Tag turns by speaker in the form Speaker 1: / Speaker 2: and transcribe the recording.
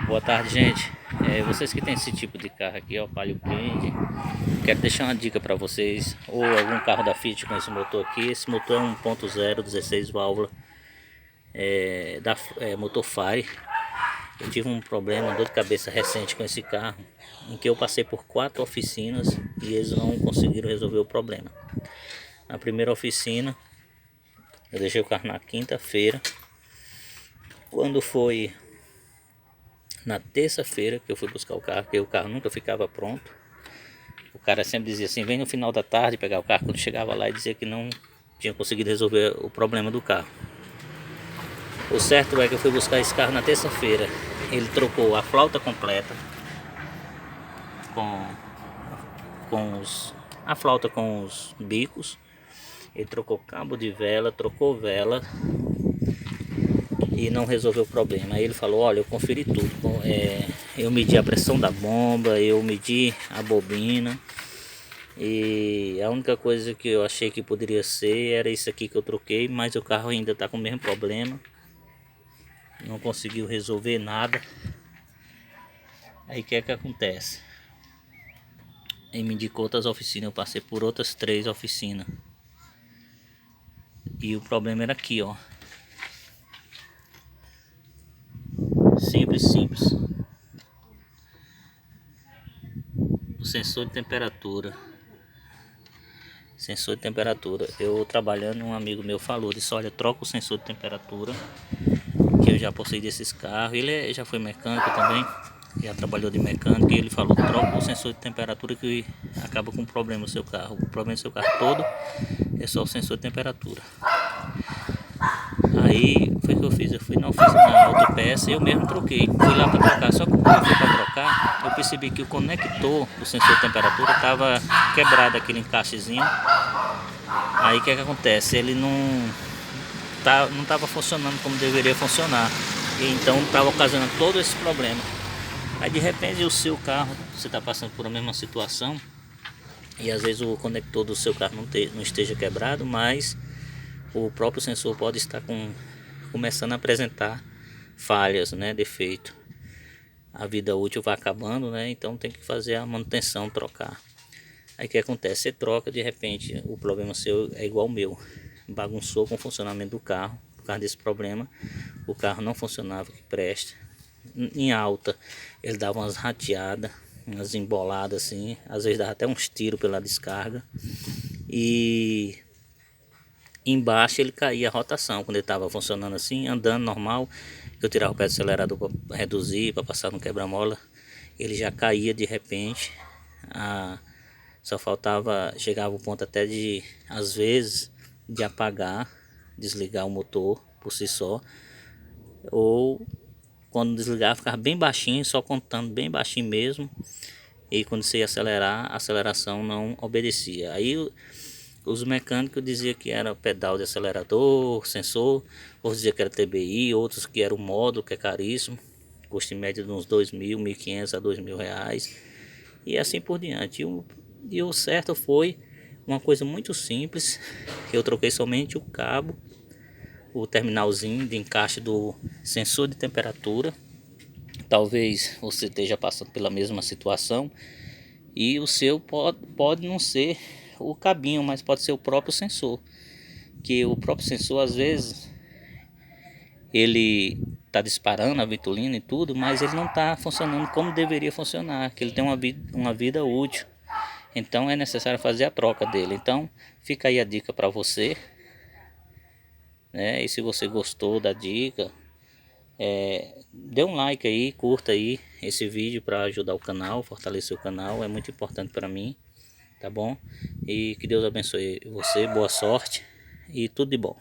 Speaker 1: Boa tarde, gente. Vocês que têm esse tipo de carro aqui, ó, Palio Quente, quero deixar uma dica para vocês, ou algum carro da Fiat com esse motor aqui. Esse motor é 1.0, 16 válvulas, motor Fire. Eu tive um problema, dor de cabeça recente com esse carro, em que eu passei por 4 oficinas e eles não conseguiram resolver o problema. Na primeira oficina, eu deixei o carro na quinta-feira. Quando foi na terça-feira que eu fui buscar o carro, porque o carro nunca ficava pronto. O cara sempre dizia assim, vem no final da tarde pegar o carro. Quando chegava lá, ele dizia que não tinha conseguido resolver o problema do carro. O certo é que eu fui buscar esse carro na terça-feira. Ele trocou a flauta completa a flauta com os bicos. Ele trocou cabo de vela, trocou vela e não resolveu o problema. Aí ele falou, olha, eu conferi tudo. Eu medi a pressão da bomba, eu medi a bobina. E a única coisa que eu achei que poderia ser era isso aqui que eu troquei, mas o carro ainda está com o mesmo problema. Não conseguiu resolver nada. Aí o que é que acontece? Ele me indicou outras oficinas, eu passei por outras 3 oficinas. E o problema era aqui, ó. Simples. O sensor de temperatura. Sensor de temperatura. Eu trabalhando, um amigo meu falou, disse, olha, troca o sensor de temperatura, que eu já possedi esses carros. Ele já foi mecânico também, já trabalhou de mecânico, e ele falou, troca o sensor de temperatura que acaba com o problema do seu carro. O problema do seu carro todo é só o sensor de temperatura. Aí foi o que eu fiz, eu fui na oficina, na autopeça, e eu mesmo troquei. Fui lá para trocar, só que quando eu fui para trocar, eu percebi que o conector do sensor de temperatura estava quebrado, aquele encaixezinho. Aí o que é que acontece? Ele não estava funcionando como deveria funcionar, e então estava ocasionando todo esse problema. Aí de repente o seu carro, você está passando por a mesma situação, e às vezes o conector do seu carro não esteja quebrado, mas o próprio sensor pode estar começando a apresentar falhas, né, defeito. A vida útil vai acabando, né, então tem que fazer a manutenção, trocar. Aí o que acontece? Você troca, de repente o problema seu é igual ao meu, bagunçou com o funcionamento do carro. Por causa desse problema, o carro não funcionava que presta. Em alta ele dava umas rateadas, umas emboladas assim, às vezes dava até uns tiros pela descarga. E embaixo ele caía a rotação, quando ele estava funcionando assim, andando normal, eu tirava o pé do acelerador para reduzir, para passar no quebra-mola, ele já caía de repente. Só faltava, chegava o ponto até de, às vezes, de apagar, desligar o motor por si só, ou quando desligar ficava bem baixinho, só contando bem baixinho mesmo, e quando você ia acelerar, a aceleração não obedecia. Aí os mecânicos diziam que era pedal de acelerador, sensor, outros diziam que era TBI, outros que era o módulo, que é caríssimo, custo em média de uns 2.000, 1.500 a 2.000 reais, e assim por diante. E o certo foi uma coisa muito simples, eu troquei somente o cabo, o terminalzinho de encaixe do sensor de temperatura. Talvez você esteja passando pela mesma situação, e o seu pode não ser o cabinho, mas pode ser o próprio sensor, que o próprio sensor às vezes ele está disparando a vitulina e tudo, mas ele não está funcionando como deveria funcionar, que ele tem uma vida útil. Então é necessário fazer a troca dele. Então fica aí a dica para você, né? E se você gostou da dica, dê um like aí, curta aí esse vídeo para ajudar o canal, fortalecer o canal, é muito importante para mim, tá bom? E que Deus abençoe você, boa sorte e tudo de bom.